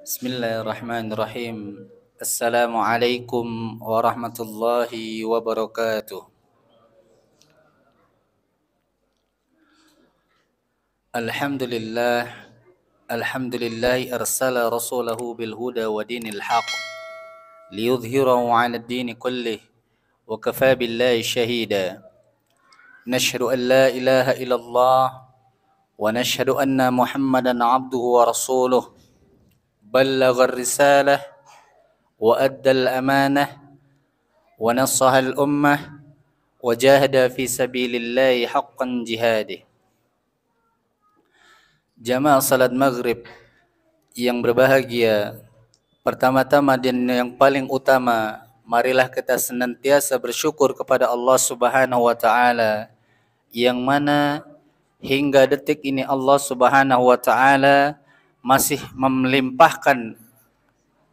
Bismillahirrahmanirrahim. Assalamualaikum warahmatullahi wabarakatuh. Alhamdulillah. Alhamdulillah arsala rasulahu bil huda wa dinil haq liyudhhirahu 'ala ad-din kullih wa kafa billahi shahida. Nashhadu an la ilaha illallah wa nashhadu anna Muhammadan 'abduhu wa rasuluh. Ballagha ar-risalah wa adda al-amanah wa nassaha al-ummah wa jahada fi sabilillahi haqqan jihadih. Jamaah salat maghrib yang berbahagia, pertama-tama dan yang paling utama, marilah kita senantiasa bersyukur kepada Allah Subhanahu wa taala yang mana hingga detik ini Allah Subhanahu wa taala masih melimpahkan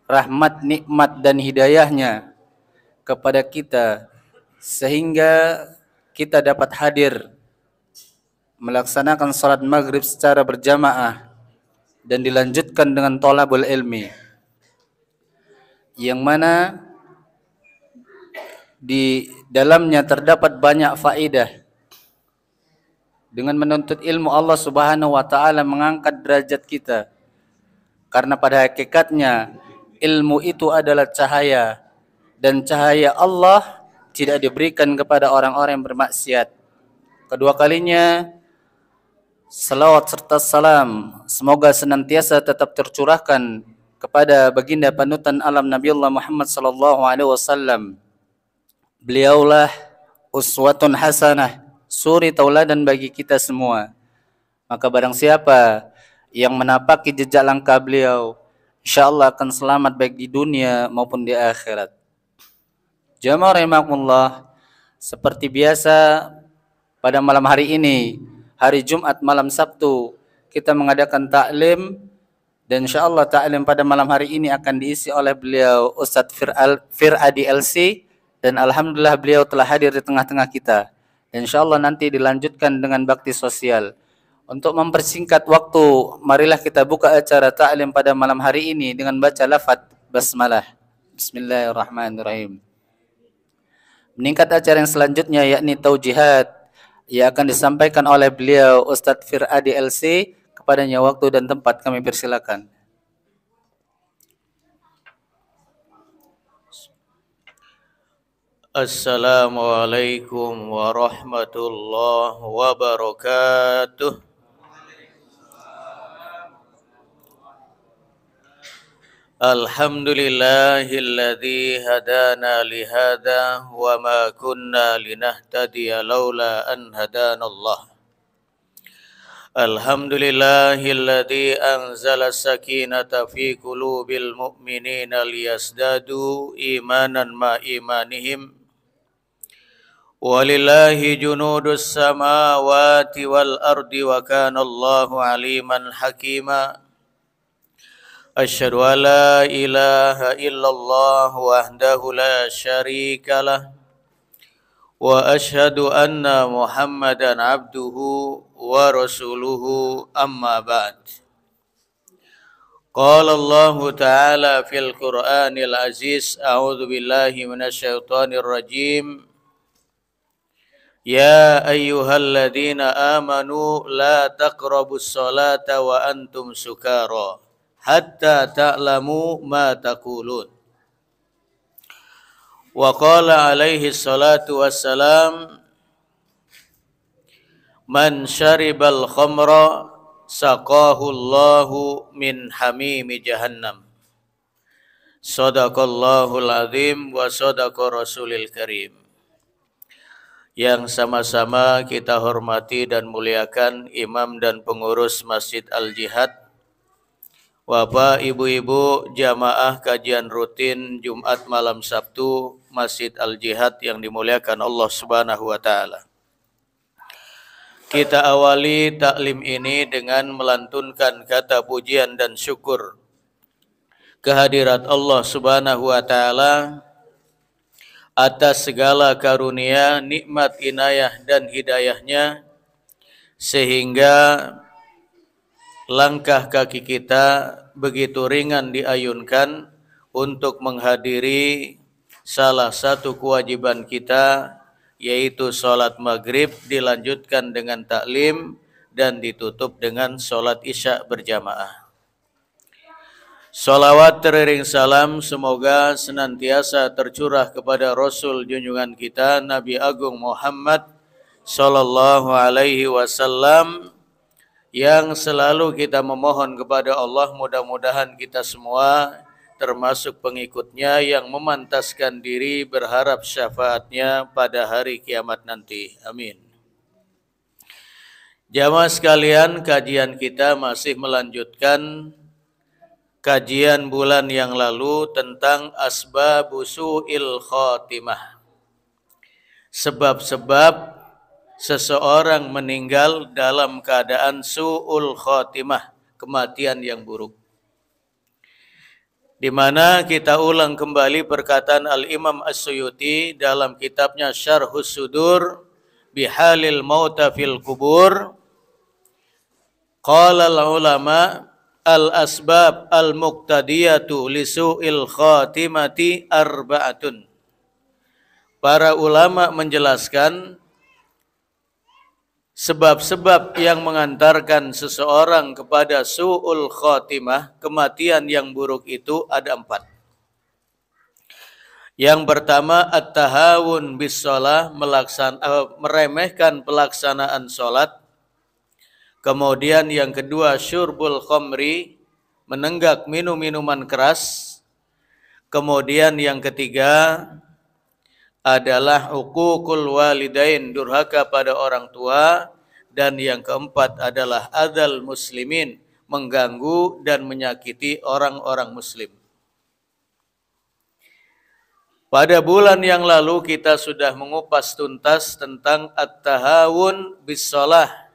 rahmat, nikmat dan hidayahnya kepada kita sehingga kita dapat hadir melaksanakan salat maghrib secara berjamaah dan dilanjutkan dengan thalabul ilmi, yang mana di dalamnya terdapat banyak faedah. Dengan menuntut ilmu Allah Subhanahu wa taala mengangkat derajat kita, karena pada hakikatnya ilmu itu adalah cahaya, dan cahaya Allah tidak diberikan kepada orang-orang yang bermaksiat. Kedua kalinya salawat serta salam semoga senantiasa tetap tercurahkan kepada baginda panutan alam Nabiullah Muhammad sallallahu alaihi wasallam. Beliaulah uswatun hasanah, suri tauladan bagi kita semua. Maka barang siapa yang menapaki jejak langkah beliau, insyaallah akan selamat baik di dunia maupun di akhirat. Jamaah rahimakumullah, seperti biasa pada malam hari ini, hari Jumat malam Sabtu, kita mengadakan taklim, dan insyaallah taklim pada malam hari ini akan diisi oleh beliau Ustadz Fir'adi LC, dan alhamdulillah beliau telah hadir di tengah-tengah kita. Dan insyaallah nanti dilanjutkan dengan bakti sosial. Untuk mempersingkat waktu, marilah kita buka acara taklim pada malam hari ini dengan baca lafaz basmalah. Bismillahirrahmanirrahim. Meningkat acara yang selanjutnya yakni taujihat yang akan disampaikan oleh beliau Ustadz Fir'adi LC. Kepadanya waktu dan tempat kami persilakan. Assalamualaikum warahmatullahi wabarakatuh. Alhamdulillahilladzi hadana lihada wa ma kunna linahtadiya laula an hadanallah. Alhamdulillahilladzi anzala sakinata fi qulubil mu'minina liyazdadu imanan ma imanihim. Walillahi junudus samawati wal ardi wa kana Allahu aliman hakima. Asyhadu an la ilaha illallah wahdahu la syarika lah, wa asyhadu anna Muhammadan abduhu wa rasuluhu, amma ba'd. Qala Allah ta'ala fil Qur'anil Aziz, a'udzu billahi minasyaitonir rajim. Ya ayyuhalladzina amanu la taqrabus salata wa antum sukara hatta ta'lamu ma taqulun. Wa qala alaihi salatu wassalam, man syaribal khamra saqahu Allahu min hamimi jahannam. Sadaqallahul azim wa sadaqa rasulil karim. Yang sama-sama kita hormati dan muliakan imam dan pengurus Masjid Al-Jihad, Bapak, Ibu-ibu, jamaah kajian rutin Jumat malam Sabtu Masjid Al-Jihad yang dimuliakan Allah Subhanahu wa taala. Kita awali taklim ini dengan melantunkan kata pujian dan syukur kehadirat Allah Subhanahu wa taala atas segala karunia, nikmat, inayah dan hidayahnya, sehingga langkah kaki kita begitu ringan diayunkan untuk menghadiri salah satu kewajiban kita, yaitu sholat maghrib dilanjutkan dengan taklim dan ditutup dengan sholat isya berjamaah. Salawat teriring salam semoga senantiasa tercurah kepada Rasul junjungan kita Nabi Agung Muhammad sallallahu alaihi wasallam, yang selalu kita memohon kepada Allah mudah-mudahan kita semua termasuk pengikutnya yang memantaskan diri berharap syafaatnya pada hari kiamat nanti. Amin. Jamaah sekalian, kajian kita masih melanjutkan kajian bulan yang lalu tentang asbabu su'il khatimah. Sebab-sebab seseorang meninggal dalam keadaan su'ul khatimah, kematian yang buruk. Di mana kita ulang kembali perkataan Al-Imam As-Suyuti dalam kitabnya Syarhus Sudur Bihalil Mauta fil Kubur. Qala al-ulama al-asbab al-muqtadiyatu li su'il khatimati arba'atun. Para ulama menjelaskan sebab-sebab yang mengantarkan seseorang kepada su'ul khatimah, kematian yang buruk itu ada 4. Yang pertama at-tahawun bis shalah, meremehkan pelaksanaan salat. Kemudian yang kedua syurbul khamri, menenggak minum-minuman keras. Kemudian yang ketiga adalah uququl walidain, durhaka pada orang tua. Dan yang keempat adalah adzal muslimin, mengganggu dan menyakiti orang-orang muslim. Pada bulan yang lalu kita sudah mengupas tuntas tentang at-tahawun bis shalah,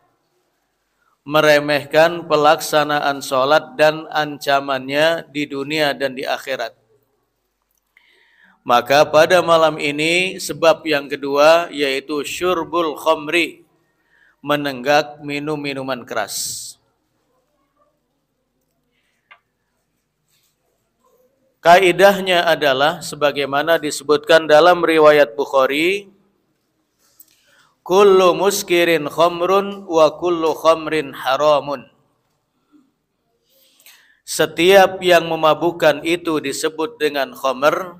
meremehkan pelaksanaan sholat dan ancamannya di dunia dan di akhirat. Maka pada malam ini sebab yang kedua yaitu syurbul khamri, menenggak minum-minuman keras. Kaidahnya adalah sebagaimana disebutkan dalam riwayat Bukhari, kullu muskirin khamrun wa kullu khamrin haramun. Setiap yang memabukkan itu disebut dengan khamr,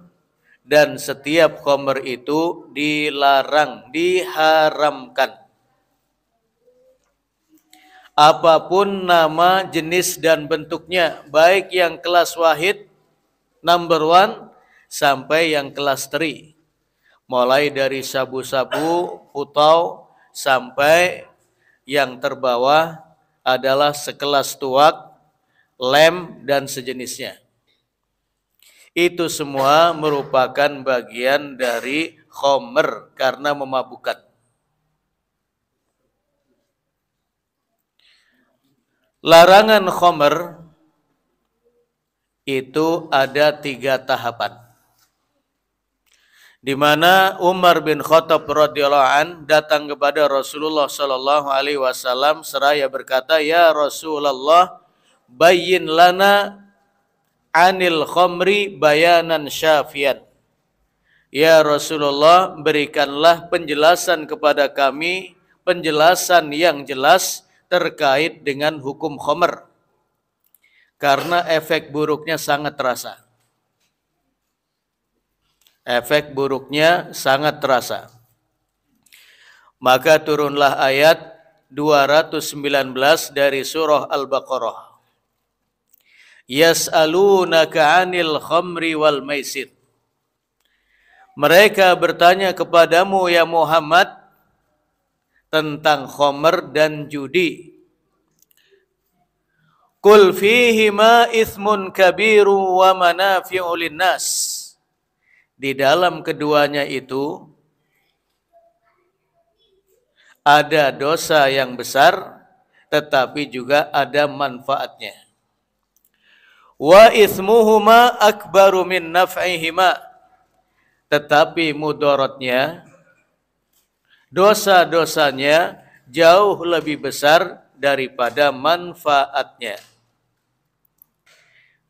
dan setiap khamr itu dilarang, diharamkan. Apapun nama, jenis dan bentuknya, baik yang kelas wahid number 1 sampai yang kelas 3. Mulai dari sabu-sabu, putau, sampai yang terbawah adalah sekelas tuak, lem, dan sejenisnya. Itu semua merupakan bagian dari khamr karena memabukkan. Larangan khamr itu ada 3 tahapan. Di mana Umar bin Khattab radhiyallahu an datang kepada Rasulullah sallallahu alaihi wasallam seraya berkata, "Ya Rasulullah, bayyin lana anil khamri bayanan syafian." Ya Rasulullah, berikanlah penjelasan kepada kami, penjelasan yang jelas terkait dengan hukum khamr. Karena efek buruknya sangat terasa. Efek buruknya sangat terasa. Maka turunlah ayat 219 dari surah Al-Baqarah. Yas'alunaka 'anil khamri wal maisir. Mereka bertanya kepadamu ya Muhammad tentang khamr dan judi. Qul fihima ithmun kabiru wa manafi'u linnas. Di dalam keduanya itu ada dosa yang besar, tetapi juga ada manfaatnya. Wa ithmuhuma akbaru min naf'ihima. Tetapi mudaratnya, dosa-dosanya jauh lebih besar daripada manfaatnya.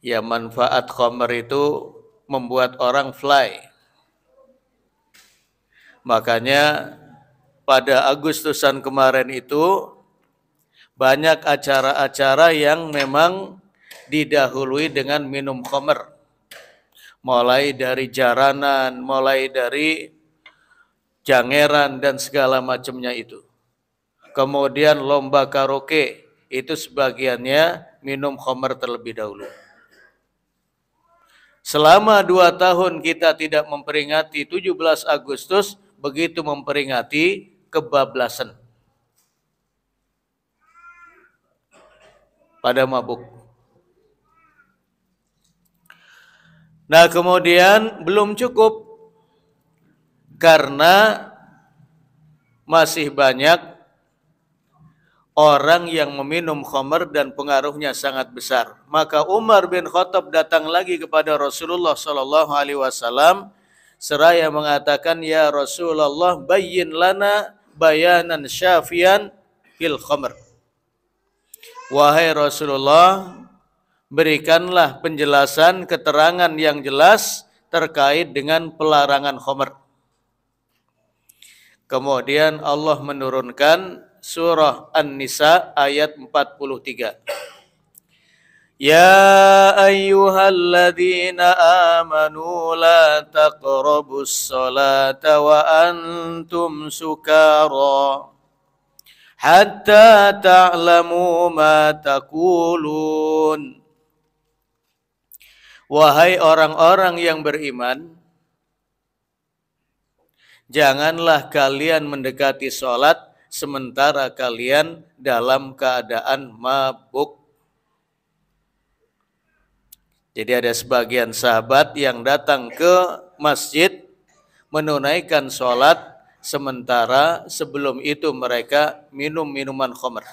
Ya, manfaat khamr itu membuat orang fly. Makanya pada Agustusan kemarin itu banyak acara-acara yang memang didahului dengan minum khamr. Mulai dari jaranan, mulai dari jangeran dan segala macamnya itu. Kemudian lomba karaoke, itu sebagiannya minum khamr terlebih dahulu. Selama 2 tahun kita tidak memperingati 17 Agustus, begitu memperingati kebablasan. Pada mabuk. Nah, kemudian belum cukup karena masih banyak orang yang meminum khamr dan pengaruhnya sangat besar. Maka Umar bin Khattab datang lagi kepada Rasulullah sallallahu alaihi wasallam seraya mengatakan, "Ya Rasulullah, bayyin lana bayanan syafian fil khamr." Wahai Rasulullah, berikanlah penjelasan, keterangan yang jelas terkait dengan pelarangan khamr. Kemudian Allah menurunkan surah An-Nisa ayat 43. Ya ayyuhalladzina amanu la taqrabus salata wa antum sukara hatta ta'lamu ma taqulun. Wahai orang-orang yang beriman, janganlah kalian mendekati sholat sementara kalian dalam keadaan mabuk. Jadi ada sebagian sahabat yang datang ke masjid menunaikan sholat sementara sebelum itu mereka minum minuman khamr.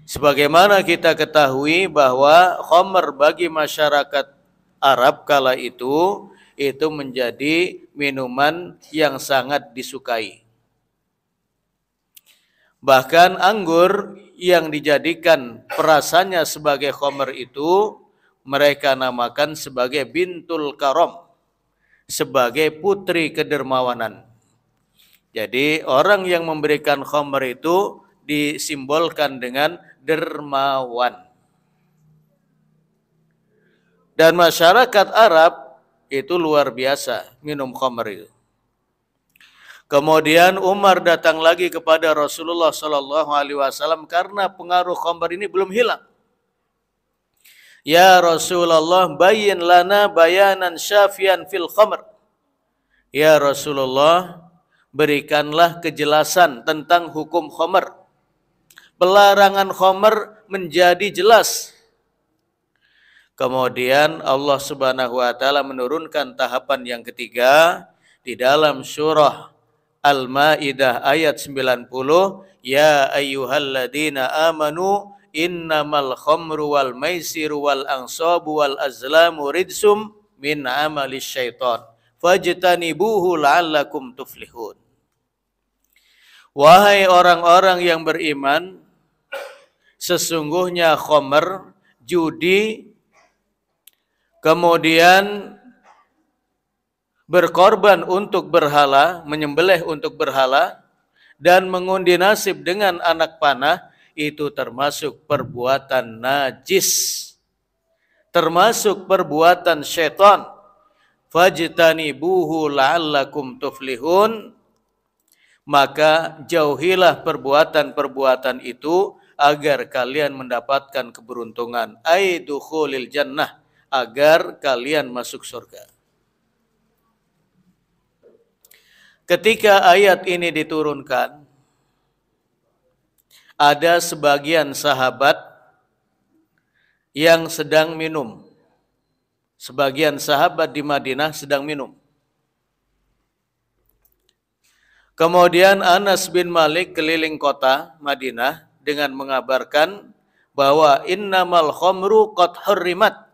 Sebagaimana kita ketahui bahwa khamr bagi masyarakat Arab kala itu menjadi minuman yang sangat disukai. Bahkan anggur yang dijadikan perasannya sebagai khamr itu mereka namakan sebagai bintul karom, sebagai putri kedermawanan. Jadi orang yang memberikan khamr itu disimbolkan dengan dermawan. Dan masyarakat Arab itu luar biasa minum khamr itu. Kemudian Umar datang lagi kepada Rasulullah sallallahu alaihi wasallam karena pengaruh khamr ini belum hilang. Ya Rasulullah, bayyin lana bayanan syafian fil khamr. Ya Rasulullah, berikanlah kejelasan tentang hukum khamr. Pelarangan khamr menjadi jelas. Kemudian Allah Subhanahu wa taala menurunkan tahapan yang ketiga di dalam surah Al-Maidah ayat 90, ya ayyuhalladzina amanu innamal khamru wal maisiru wal ansabu wal azlamu rijsum min amalis syaitan fajtanibuhu la'allakum tuflihun. Wahai orang-orang yang beriman, sesungguhnya khamr, judi, kemudian berkorban untuk berhala, menyembelih untuk berhala, dan mengundi nasib dengan anak panah, itu termasuk perbuatan najis, termasuk perbuatan syaitan. Fajtanibuhu la'allakum tuflihun. Maka jauhilah perbuatan-perbuatan itu agar kalian mendapatkan keberuntungan. Aidukhulil jannah, agar kalian masuk surga. Ketika ayat ini diturunkan, ada sebagian sahabat yang sedang minum. Sebagian sahabat di Madinah sedang minum. Kemudian Anas bin Malik keliling kota Madinah dengan mengabarkan bahwa innamal khamru qad hurrimat.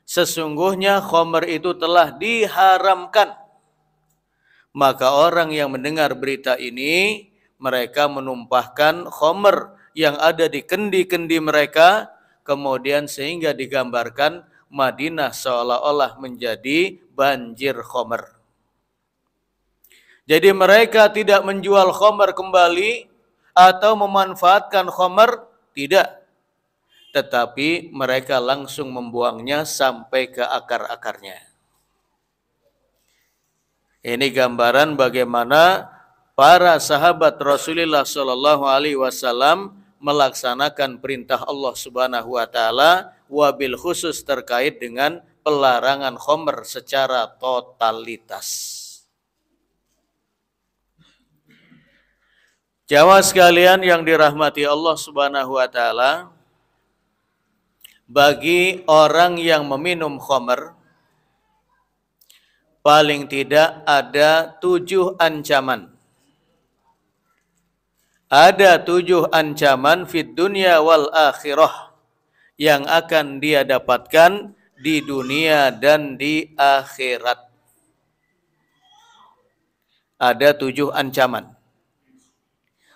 Sesungguhnya khamr itu telah diharamkan. Maka orang yang mendengar berita ini, mereka menumpahkan khamr yang ada di kendi-kendi mereka kemudian sehingga digambarkan Madinah seolah-olah menjadi banjir khamr. Jadi mereka tidak menjual khamr kembali atau memanfaatkan khamr, tidak. Tetapi mereka langsung membuangnya sampai ke akar-akarnya. Ini gambaran bagaimana para sahabat Rasulullah Shallallahu Alaihi Wasallam melaksanakan perintah Allah Subhanahu Wa Taala, wabil khusus terkait dengan pelarangan khamr secara totalitas. Jamaah sekalian yang dirahmati Allah Subhanahu Wa Taala, bagi orang yang meminum khamr, paling tidak ada 7 ancaman. Ada 7 ancaman fid dunya wal akhirah yang akan dia dapatkan di dunia dan di akhirat. Ada 7 ancaman.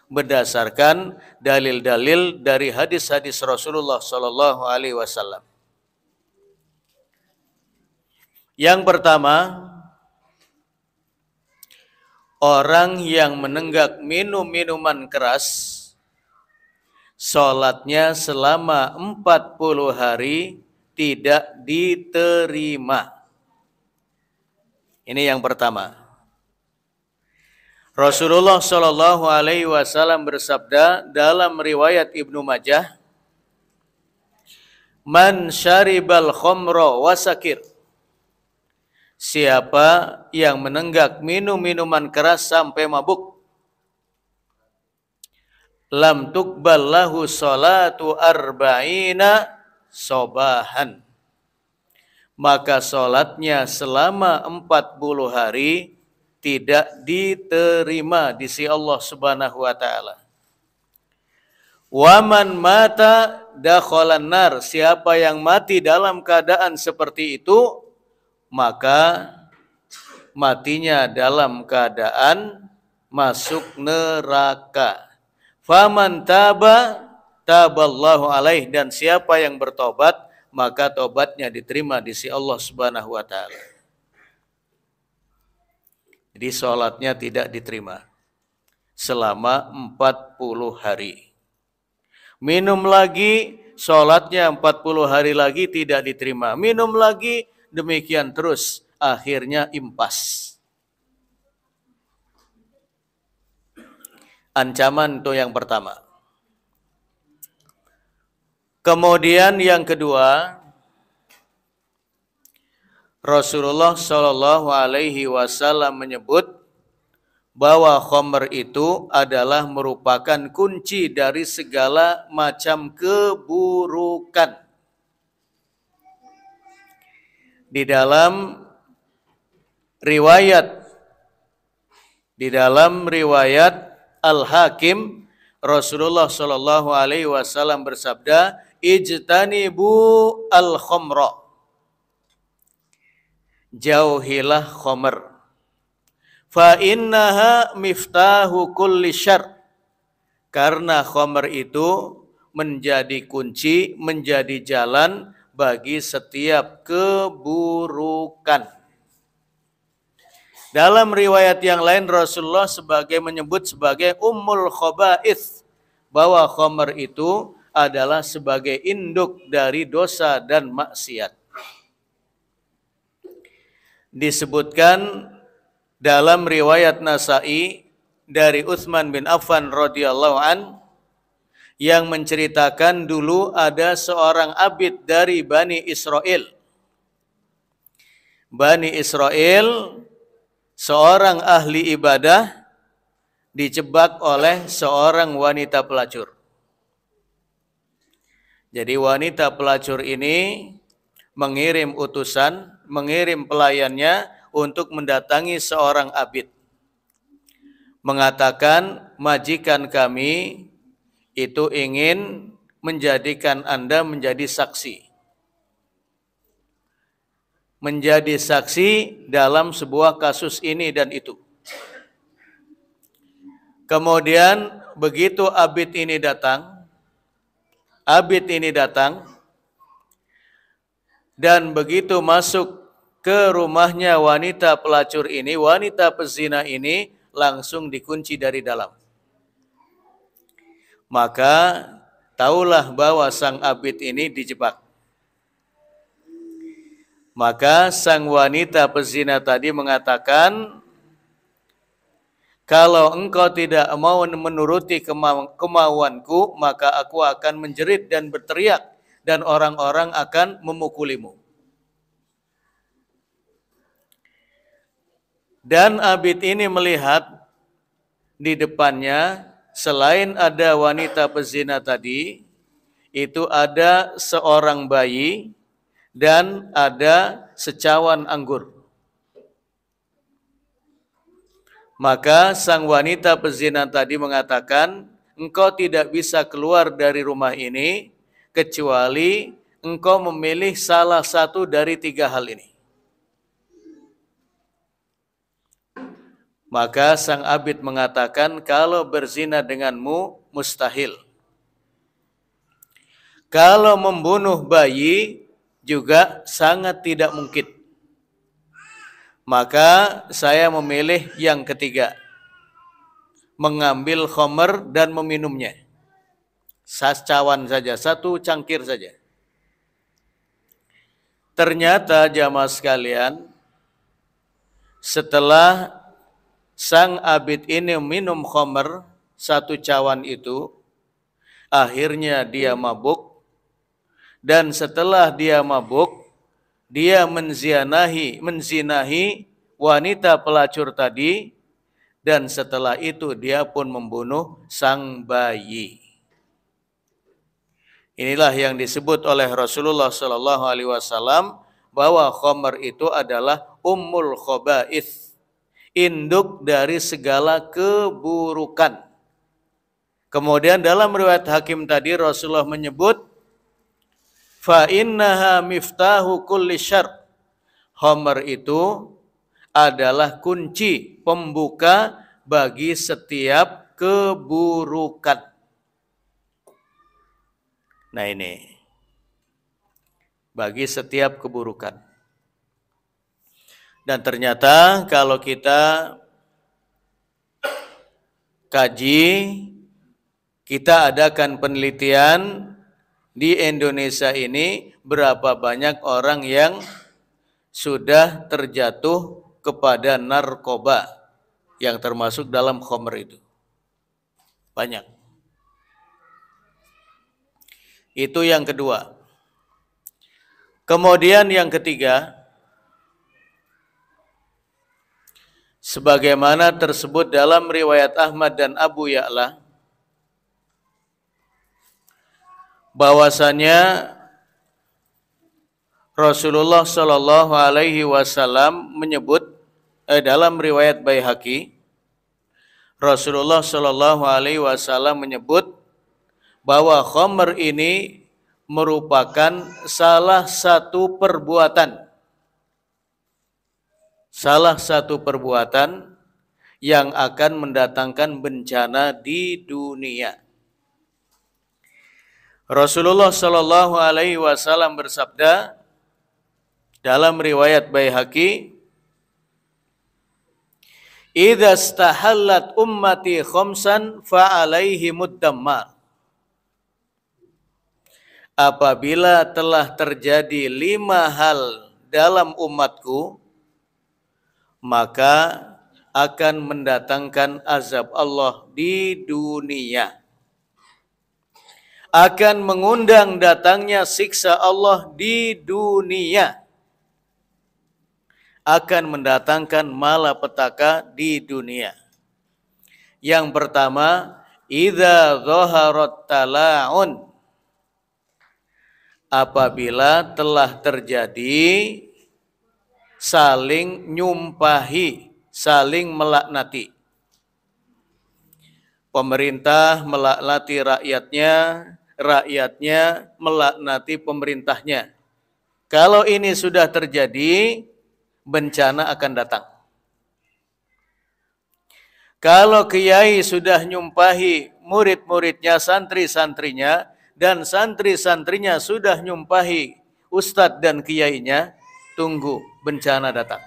Berdasarkan dalil-dalil dari hadis-hadis Rasulullah Sallallahu Alaihi Wasallam. Yang pertama, orang yang menenggak minum minuman keras, sholatnya selama 40 hari tidak diterima. Ini yang pertama. Rasulullah Shallallahu Alaihi Wasallam bersabda dalam riwayat Ibnu Majah, "Man syaribal khamra wasakir." Siapa yang menenggak minum minuman keras sampai mabuk, lam tuqbal lahu salatu arba'ina sobahan. Maka salatnya selama 40 hari tidak diterima di sisi Allah Subhanahu Wa Taala. Waman mata dakhalan nar. Siapa yang mati dalam keadaan seperti itu, maka matinya dalam keadaan masuk neraka. Faman taba taballahu alaih. Dan siapa yang bertobat, maka tobatnya diterima di sisi Allah Subhanahu Wa Taala. Jadi sholatnya tidak diterima selama 40 hari. Minum lagi, sholatnya 40 hari lagi tidak diterima. Minum lagi, demikian terus. Akhirnya impas. Ancaman itu yang pertama. Kemudian yang kedua, Rasulullah Shallallahu Alaihi Wasallam menyebut bahwa khamr itu adalah merupakan kunci dari segala macam keburukan. Di dalam riwayat Al-Hakim, Rasulullah Shallallahu Alaihi Wasallam bersabda, "Ijtanibu al-khamra." Jauhilah khamr. Fa innaha miftahu kulli syarr. Karena khamr itu menjadi kunci, menjadi jalan bagi setiap keburukan. Dalam riwayat yang lain Rasulullah menyebut sebagai ummul khaba'ith, bahwa khamr itu adalah sebagai induk dari dosa dan maksiat. Disebutkan dalam riwayat Nasa'i dari Utsman bin Affan radhiyallahu an, yang menceritakan dulu ada seorang abid dari Bani Israel. Bani Israel, seorang ahli ibadah dijebak oleh seorang wanita pelacur. Jadi wanita pelacur ini mengirim utusan, mengirim pelayannya untuk mendatangi seorang abid. Mengatakan, majikan kami itu ingin menjadikan Anda menjadi saksi. Menjadi saksi dalam sebuah kasus ini dan itu. Kemudian begitu abid ini datang, Dan begitu masuk ke rumahnya wanita pelacur ini, wanita pezina ini langsung dikunci dari dalam. Maka taulah bahwa sang abid ini dijebak. Maka sang wanita pezina tadi mengatakan, kalau engkau tidak mau menuruti kemauanku, maka aku akan menjerit dan berteriak, dan orang-orang akan memukulimu. Dan abid ini melihat di depannya, selain ada wanita pezina tadi, itu ada seorang bayi dan ada secawan anggur. Maka sang wanita pezina tadi mengatakan, engkau tidak bisa keluar dari rumah ini kecuali engkau memilih salah satu dari 3 hal ini. Maka sang abid mengatakan, kalau berzina denganmu mustahil. Kalau membunuh bayi juga sangat tidak mungkin. Maka saya memilih yang ketiga, mengambil khamr dan meminumnya. Secawan saja, 1 cangkir saja. Ternyata jamaah sekalian, setelah sang abid ini minum khamr 1 cawan itu, akhirnya dia mabuk. Dan setelah dia mabuk, dia menzinahi wanita pelacur tadi, dan setelah itu dia pun membunuh sang bayi. Inilah yang disebut oleh Rasulullah Sallallahu Alaihi Wasallam bahwa khamr itu adalah ummul khaba'ith, induk dari segala keburukan. Kemudian dalam riwayat Hakim tadi Rasulullah menyebut, fa innaha miftahu kulli syarr. Khamr itu adalah kunci pembuka bagi setiap keburukan. Nah ini, bagi setiap keburukan. Dan ternyata kalau kita kaji, kita adakan penelitian di Indonesia ini, berapa banyak orang yang sudah terjatuh kepada narkoba yang termasuk dalam khamr itu. Banyak. Itu yang kedua. Kemudian yang ketiga, sebagaimana tersebut dalam riwayat Ahmad dan Abu Ya'la, bahwasanya Rasulullah Shallallahu Alaihi Wasallam menyebut dalam riwayat Baihaqi, Rasulullah Shallallahu Alaihi Wasallam menyebut bahwa khamr ini merupakan salah satu perbuatan yang akan mendatangkan bencana di dunia. Rasulullah Shallallahu Alaihi Wasallam bersabda dalam riwayat Baihaqi, "Idza stahallat ummati khamsan fa alaihimud dammar." Apabila telah terjadi 5 hal dalam umatku, maka akan mendatangkan azab Allah di dunia. Akan mengundang datangnya siksa Allah di dunia. Akan mendatangkan malapetaka di dunia. Yang pertama, idza dhaharat tala'un. Apabila telah terjadi saling nyumpahi, saling melaknati. Pemerintah melaknati rakyatnya, rakyatnya melaknati pemerintahnya. Kalau ini sudah terjadi, bencana akan datang. Kalau kiai sudah nyumpahi murid-muridnya, santri-santrinya, dan santri-santrinya sudah nyumpahi ustadz dan kiainya, tunggu bencana datang.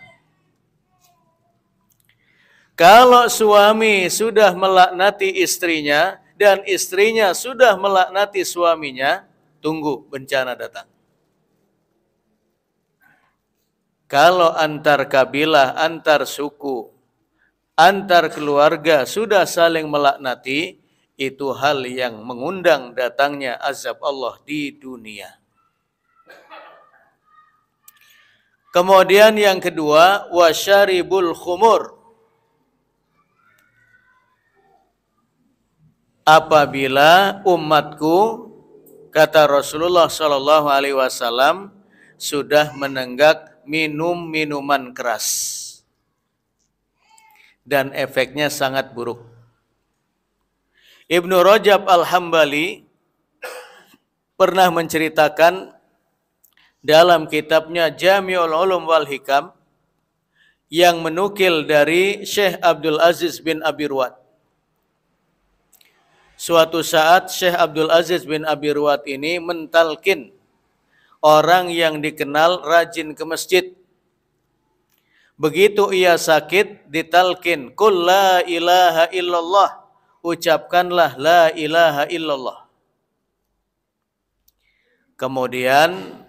Kalau suami sudah melaknati istrinya dan istrinya sudah melaknati suaminya, tunggu bencana datang. Kalau antar kabilah, antar suku, antar keluarga sudah saling melaknati, itu hal yang mengundang datangnya azab Allah di dunia. Kemudian yang kedua, wasyaribul khumur. Apabila umatku, kata Rasulullah Shallallahu Alaihi Wasallam, sudah menenggak minum minuman keras dan efeknya sangat buruk. Ibnu Rajab Al-Hambali pernah menceritakan dalam kitabnya Jami'ul Ulum wal Hikam yang menukil dari Syekh Abdul Aziz bin Abi Ruwad. Suatu saat Syekh Abdul Aziz bin Abi Ruwad ini mentalkin orang yang dikenal rajin ke masjid. Begitu ia sakit, ditalkin, "Qul la ilaha illallah." Ucapkanlah la ilaha illallah. Kemudian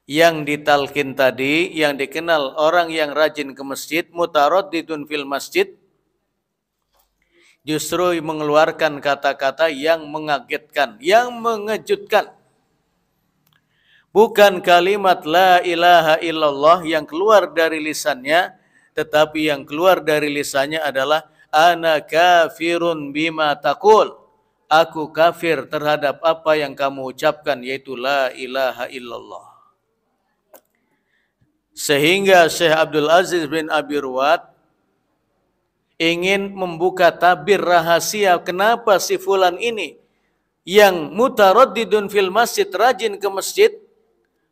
yang ditalkin tadi, yang dikenal orang yang rajin ke masjid, mutaraddidun fil masjid, justru mengeluarkan kata-kata yang mengagetkan, yang mengejutkan. Bukan kalimat la ilaha illallah yang keluar dari lisannya, tetapi yang keluar dari lisannya adalah ana kafirun bima taqul. Aku kafir terhadap apa yang kamu ucapkan, yaitu la ilaha illallah. Sehingga Syekh Abdul Aziz bin Abi Ruwad ingin membuka tabir rahasia kenapa si fulan ini yang mutaraddidun fil masjid, rajin ke masjid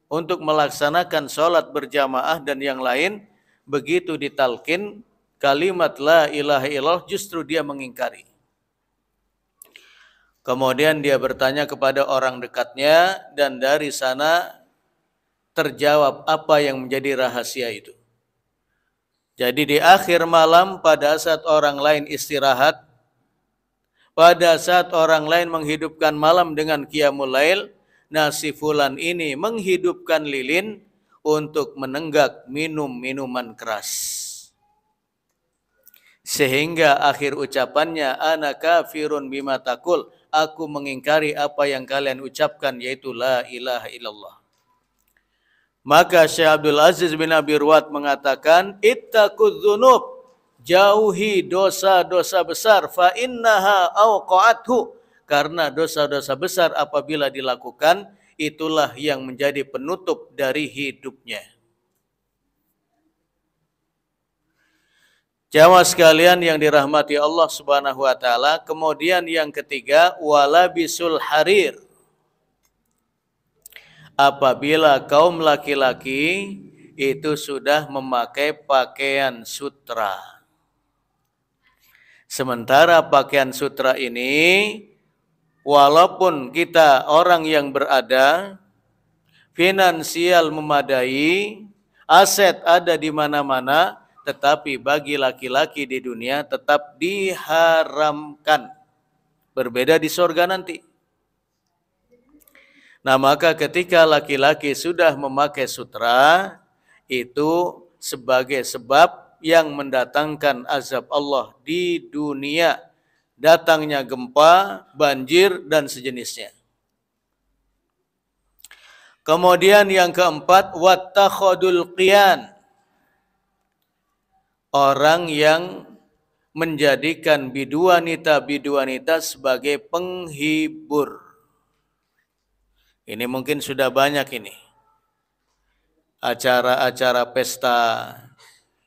untuk melaksanakan sholat berjamaah dan yang lain, begitu ditalkin kalimat la ilaha illallah justru dia mengingkari. Kemudian dia bertanya kepada orang dekatnya dan dari sana terjawab apa yang menjadi rahasia itu. Jadi di akhir malam pada saat orang lain istirahat, pada saat orang lain menghidupkan malam dengan qiyamul lail, si fulan ini menghidupkan lilin untuk menenggak minum minuman keras. Sehingga akhir ucapannya ana kafirun bima taqul, aku mengingkari apa yang kalian ucapkan yaitu la ilaha illallah. Maka Syekh Abdul Aziz bin Abi Ruwad mengatakan, ittaqudz dzunub, jauhi dosa-dosa besar, fa innaha auqa'athu, karena dosa-dosa besar apabila dilakukan itulah yang menjadi penutup dari hidupnya. Jamaah sekalian yang dirahmati Allah Subhanahu wa taala, kemudian yang ketiga, walabisul harir. Apabila kaum laki-laki itu sudah memakai pakaian sutra. Sementara pakaian sutra ini, walaupun kita orang yang berada, finansial memadai, aset ada di mana-mana, tetapi bagi laki-laki di dunia tetap diharamkan. Berbeda di surga nanti. Nah, maka ketika laki-laki sudah memakai sutra, itu sebagai sebab yang mendatangkan azab Allah di dunia, datangnya gempa, banjir, dan sejenisnya. Kemudian yang keempat, wattakhadul qiyan. Orang yang menjadikan biduanita sebagai penghibur. Ini mungkin sudah banyak ini. Acara-acara pesta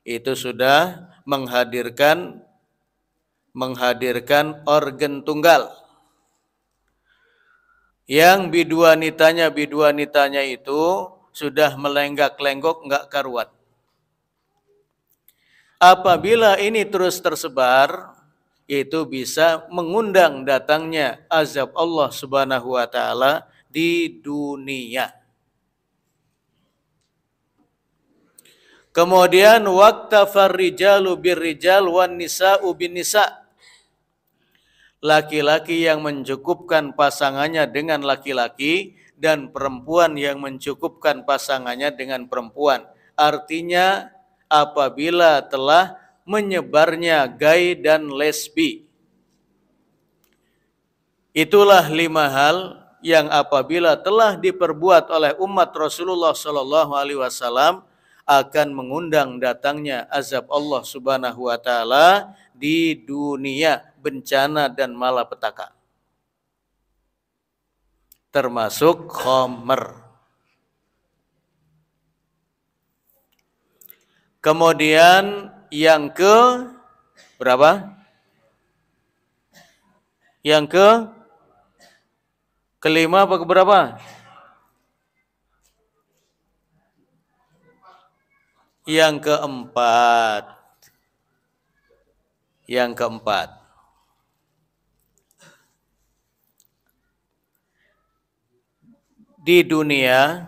itu sudah menghadirkan organ tunggal. Yang biduanitanya itu sudah melenggak-lenggok enggak karuan. Apabila ini terus tersebar, itu bisa mengundang datangnya azab Allah Subhanahu wa taala di dunia. Kemudian waqtafar rijalu birrijal wan nisa'u bin nisa'. Laki-laki yang mencukupkan pasangannya dengan laki-laki dan perempuan yang mencukupkan pasangannya dengan perempuan. Artinya apabila telah menyebarnya gay dan lesbi. Itulah 5 hal yang apabila telah diperbuat oleh umat Rasulullah Shallallahu Alaihi Wasallam akan mengundang datangnya azab Allah Subhanahu Wa Taala di dunia, bencana dan malapetaka, termasuk khamr. Kemudian yang ke berapa? Yang kelima apa keberapa? Yang keempat. Yang keempat. Di dunia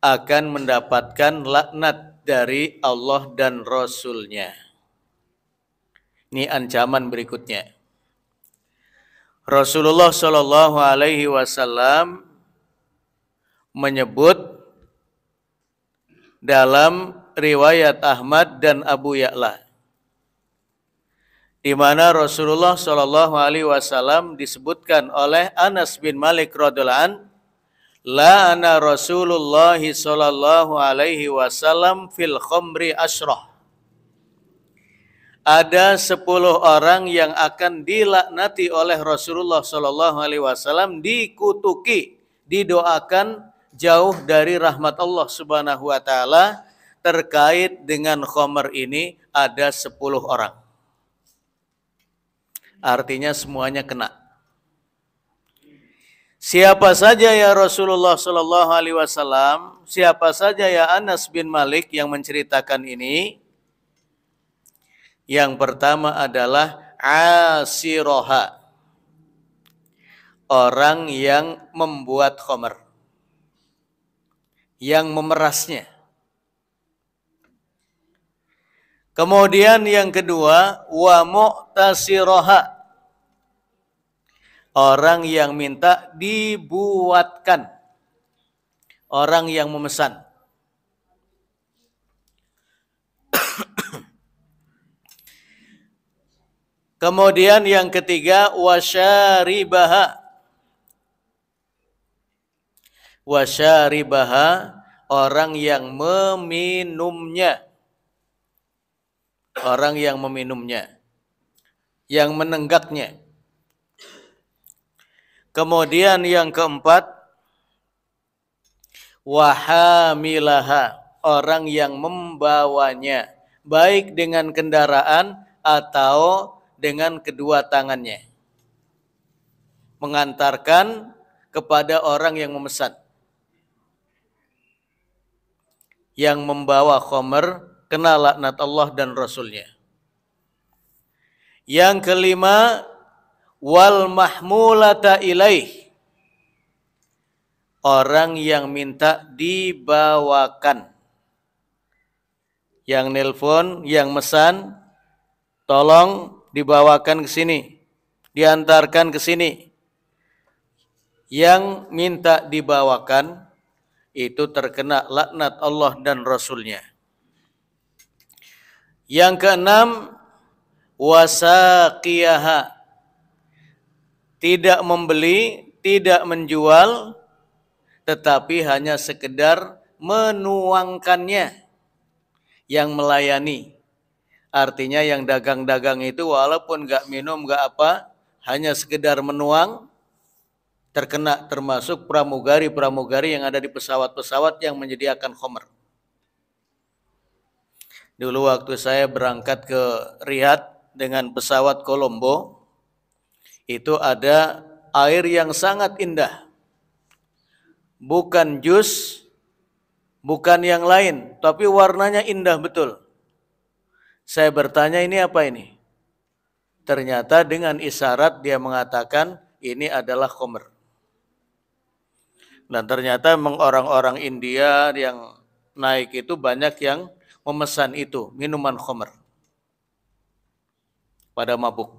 akan mendapatkan laknat dari Allah dan Rasul-Nya. Ini ancaman berikutnya. Rasulullah Shallallahu Alaihi Wasallam menyebut dalam riwayat Ahmad dan Abu Ya'la, di mana Rasulullah Shallallahu Alaihi Wasallam disebutkan oleh Anas bin Malik radhiyallahu an, la'ana Rasulullah Shallallahu Alaihi Wasallam fil khamri asyrah. Ada 10 orang yang akan dilaknati oleh Rasulullah Shallallahu Alaihi Wasallam, dikutuki, didoakan jauh dari rahmat Allah Subhanahu Wa Taala. Terkait dengan khamr ini ada 10 orang. Artinya semuanya kena. Siapa saja ya Rasulullah Shallallahu Alaihi Wasallam? Siapa saja ya Anas bin Malik yang menceritakan ini? Yang pertama adalah asiroha, orang yang membuat khamr, yang memerasnya. Kemudian yang kedua, wa mu'tasiroha, orang yang minta dibuatkan, orang yang memesan. Kemudian yang ketiga, wasyaribaha. Wasyaribaha, orang yang meminumnya. Orang yang meminumnya, yang menenggaknya. Kemudian yang keempat, wahamilaha, orang yang membawanya, baik dengan kendaraan atau dengan kedua tangannya, mengantarkan kepada orang yang memesan, yang membawa khamr, kena laknat Allah dan Rasul-Nya. Yang kelima, wal mahmulata ilaih, orang yang minta dibawakan, yang nelpon, yang mesan, tolong dibawakan ke sini, diantarkan ke sini. Yang minta dibawakan itu terkena laknat Allah dan Rasul-Nya. Yang keenam, wasaqiyaha, tidak membeli, tidak menjual, tetapi hanya sekedar menuangkannya, yang melayani. Artinya yang dagang-dagang itu walaupun gak minum, gak apa, hanya sekedar menuang, terkena termasuk pramugari-pramugari yang ada di pesawat-pesawat yang menyediakan khamr. Dulu waktu saya berangkat ke Riyadh dengan pesawat Colombo, itu ada air yang sangat indah. Bukan jus, bukan yang lain, tapi warnanya indah betul. Saya bertanya, ini apa ini? Ternyata dengan isyarat dia mengatakan ini adalah khamr. Dan ternyata memang orang-orang India yang naik itu banyak yang memesan itu, minuman khamr, pada mabuk.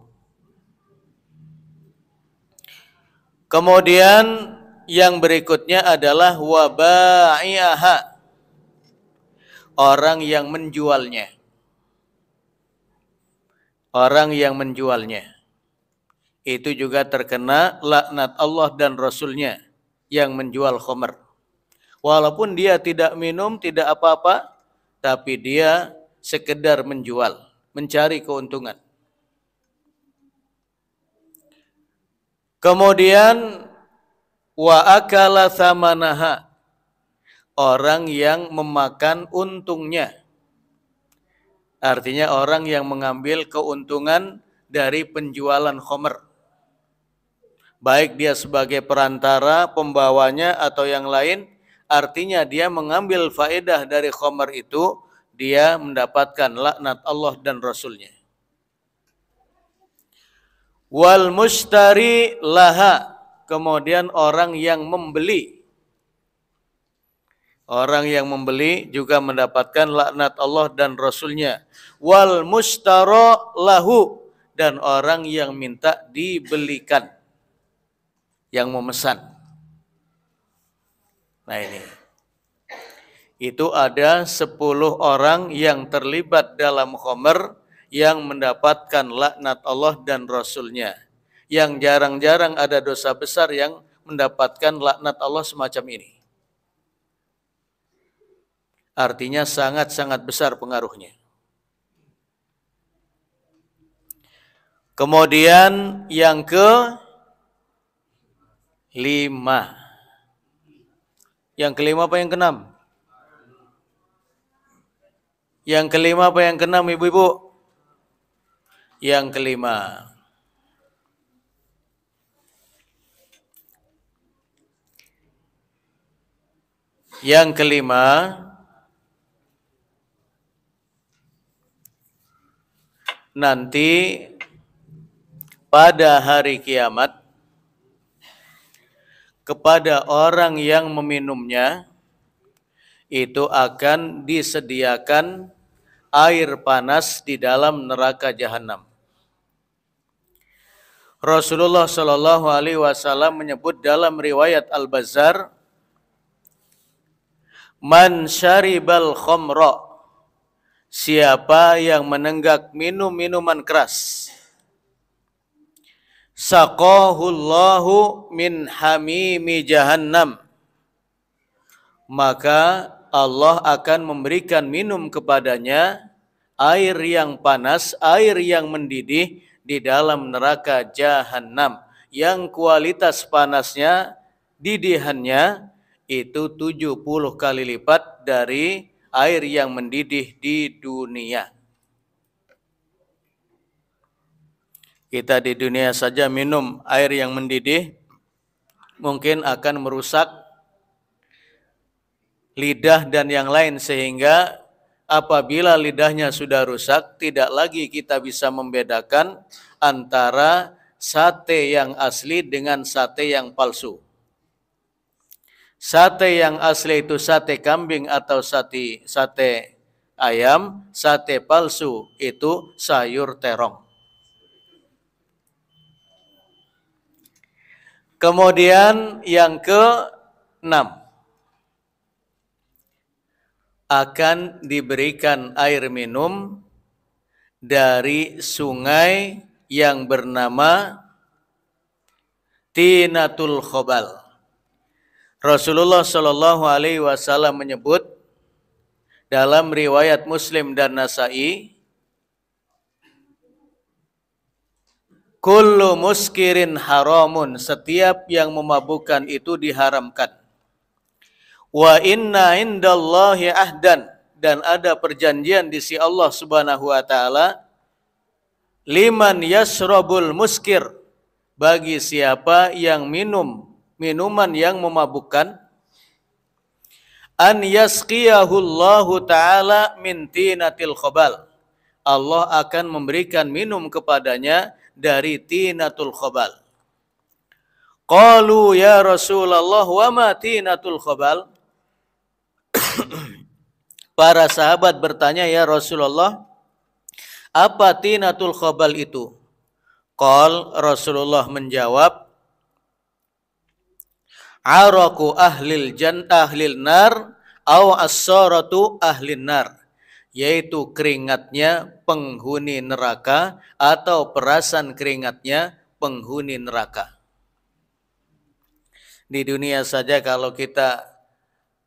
Kemudian yang berikutnya adalah waba'iaha, orang yang menjualnya. Orang yang menjualnya itu juga terkena laknat Allah dan Rasulnya yang menjual khamr. Walaupun dia tidak minum, tidak apa-apa, tapi dia sekedar menjual, mencari keuntungan. Kemudian wa akala thamanaha, orang yang memakan untungnya. Artinya orang yang mengambil keuntungan dari penjualan khamr. Baik dia sebagai perantara, pembawanya atau yang lain, artinya dia mengambil faedah dari khamr itu, dia mendapatkan laknat Allah dan Rasulnya. Wal mushtari laha, kemudian orang yang membeli. Orang yang membeli juga mendapatkan laknat Allah dan Rasulnya. Wal mushtara lahu, dan orang yang minta dibelikan, yang memesan. Nah ini, itu ada 10 orang yang terlibat dalam khamr yang mendapatkan laknat Allah dan Rasulnya. Yang jarang-jarang ada dosa besar yang mendapatkan laknat Allah semacam ini. Artinya sangat-sangat besar pengaruhnya. Kemudian yang ke-5. Yang kelima apa yang keenam? Yang kelima apa yang keenam, ibu-ibu? Yang kelima. Yang kelima, nanti pada hari kiamat kepada orang yang meminumnya itu akan disediakan air panas di dalam neraka jahanam. Rasulullah Shallallahu Alaihi Wasallam menyebut dalam riwayat Al-Bazzar, man syaribal khamra, siapa yang menenggak minum minuman keras, saqahullahu min hamimi jahannam, maka Allah akan memberikan minum kepadanya air yang panas, air yang mendidih di dalam neraka jahanam, yang kualitas panasnya, didihannya itu 70 kali lipat dari air yang mendidih di dunia. Kita di dunia saja minum air yang mendidih mungkin akan merusak lidah dan yang lain, sehingga apabila lidahnya sudah rusak, tidak lagi kita bisa membedakan antara sate yang asli dengan sate yang palsu. Sate yang asli itu sate kambing atau sate ayam, sate palsu itu sayur terong. Kemudian yang ke-6, akan diberikan air minum dari sungai yang bernama Tinatul Khobal. Rasulullah Shallallahu Alaihi Wasallam menyebut dalam riwayat Muslim dan Nasa'i, kullu muskirin haramun, setiap yang memabukkan itu diharamkan. Wa inna indallahi ahdan, dan ada perjanjian di sisi Allah Subhanahu wa taala, liman yasrabul muskir, bagi siapa yang minum minuman yang memabukkan, an yasqiyahullahu taala min tinatil khobal, Allah akan memberikan minum kepadanya dari tinatul khobal. Qalu ya Rasulullah wa ma tinatul khabal? Para sahabat bertanya, ya Rasulullah, apa tinatul khabal itu? Qal, Rasulullah menjawab, araku ahlil nar au as-saratu ahlin nar, yaitu keringatnya penghuni neraka atau perasan keringatnya penghuni neraka. Di dunia saja kalau kita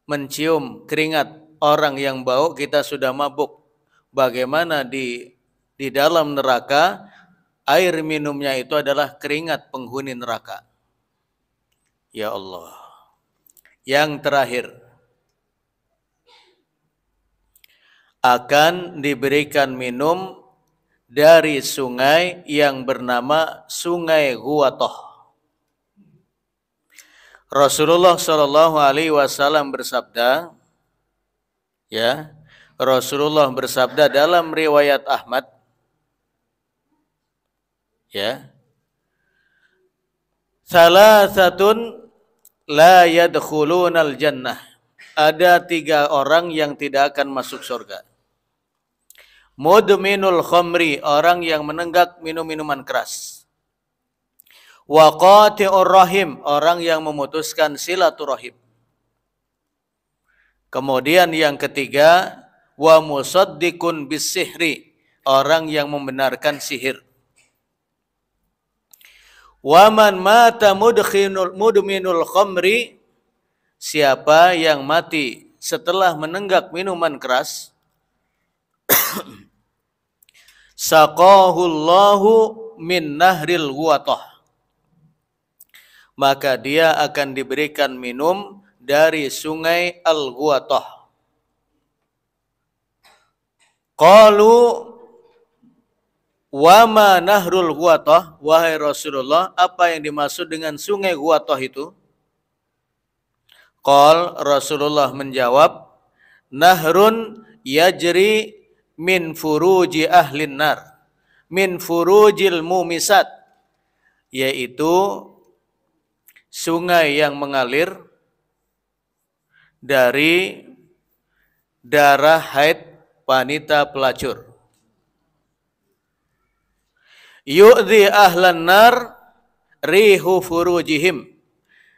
mencium keringat orang yang bau, kita sudah mabuk. Bagaimana di dalam neraka, air minumnya itu adalah keringat penghuni neraka. Ya Allah. Yang terakhir, akan diberikan minum dari sungai yang bernama Sungai Ghuwatoh. Rasulullah Shallallahu Alaihi Wasallam bersabda, ya, Rasulullah bersabda dalam riwayat Ahmad, ya, salasatun la yadkhulunal jannah. Ada 3 orang yang tidak akan masuk surga. Mudminul khamri, orang yang menenggak minum-minuman keras. Wa qati'ur rahim, orang yang memutuskan silaturahim. Kemudian yang ketiga, wa musaddiqun bisihri, orang yang membenarkan sihir. Wa man mata mudminul khamri, siapa yang mati setelah menenggak minuman keras, saqahullahu min nahril Ghuwatoh, maka dia akan diberikan minum dari sungai Al-Ghuwatoh. Qalu wa ma nahrul Ghuwatoh, wahai Rasulullah, apa yang dimaksud dengan sungai Ghuwatoh itu? Qal, Rasulullah menjawab, nahrun yajri min furuji ahlin nar, min furujil mumisat, yaitu sungai yang mengalir dari darah haid wanita pelacur. Yu'dhi ahlan nar rihu furujihim,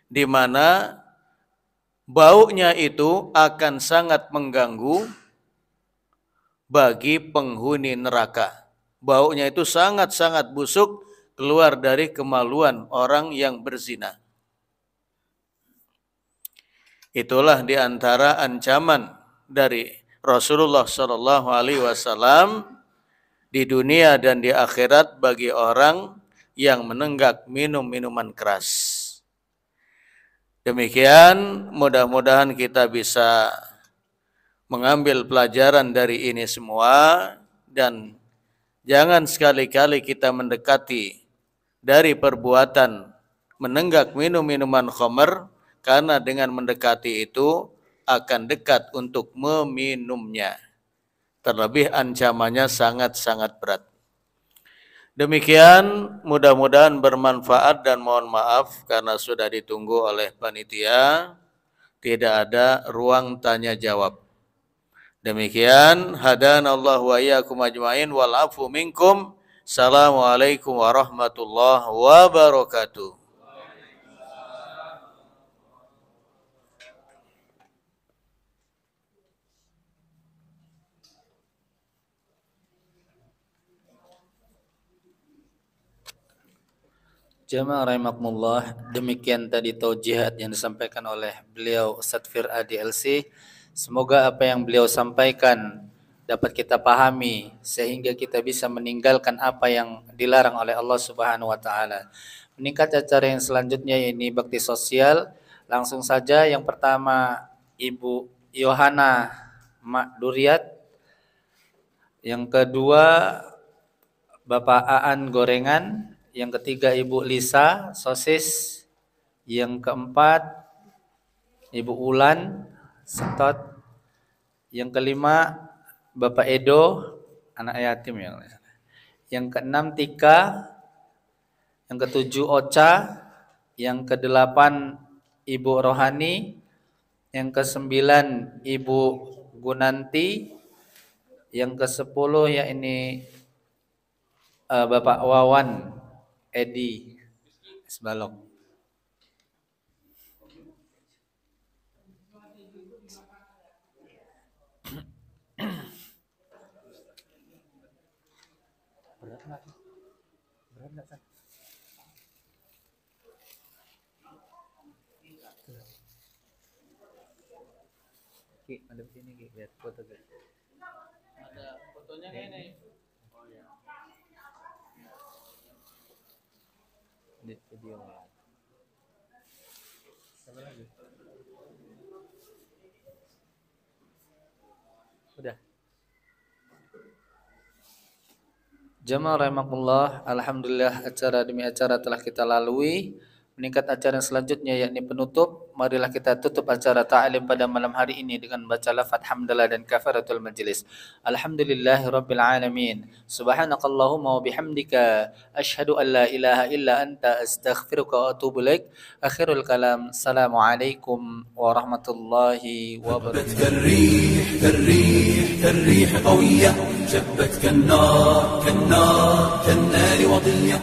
di mana baunya itu akan sangat mengganggu bagi penghuni neraka. Baunya itu sangat-sangat busuk, keluar dari kemaluan orang yang berzina. Itulah di antara ancaman dari Rasulullah Shallallahu Alaihi Wasallam di dunia dan di akhirat bagi orang yang menenggak minum-minuman keras. Demikian, mudah-mudahan kita bisa mengambil pelajaran dari ini semua, dan jangan sekali-kali kita mendekati dari perbuatan menenggak minum-minuman khamr, karena dengan mendekati itu akan dekat untuk meminumnya. Terlebih ancamannya sangat-sangat berat. Demikian, mudah-mudahan bermanfaat, dan mohon maaf karena sudah ditunggu oleh panitia, tidak ada ruang tanya jawab. Demikian, hadanallahu wa iyyakum ajmain wal afu minkum. Assalamualaikum warahmatullahi wabarakatuh. Jamaah rahimakumullah, demikian tadi taujihat yang disampaikan oleh beliau Ustadz Fir'adi LC. Semoga apa yang beliau sampaikan dapat kita pahami sehingga kita bisa meninggalkan apa yang dilarang oleh Allah Subhanahu wa taala. Meningkat acara yang selanjutnya ini bakti sosial. Langsung saja yang pertama Ibu Yohana Mak Duriat. Yang kedua Bapak Aan Gorengan. Yang ketiga Ibu Lisa Sosis. Yang keempat Ibu Ulan Setot. Yang kelima Bapak Edo, anak yatim ya. Yang keenam Tika. Yang ketujuh Ocha. yang ke-8 Ibu Rohani, yang ke-9 Ibu Gunanti, yang ke-10 ya ini Bapak Wawan Edi Esbalok. Ki, ada sini Ki, lihat foto Ki. Ada fotonya ini. Oh ya. Di video. Sama lagi. Udah. Jamaah rahimakumullah, alhamdulillah acara demi acara telah kita lalui. Meningkat acara yang selanjutnya yakni penutup. Marilah kita tutup acara ta'lim pada malam hari ini dengan baca lafaz hamdalah dan kafaratul majlis. Alhamdulillahirabbil alamin. Subhanakallahumma wa bihamdika asyhadu an la ilaha illa anta astaghfiruka wa atubu ilaik. Akhirul kalam. Assalamualaikum warahmatullahi wabarakatuh. كالريح قوية شبت كالنار كالنار وضية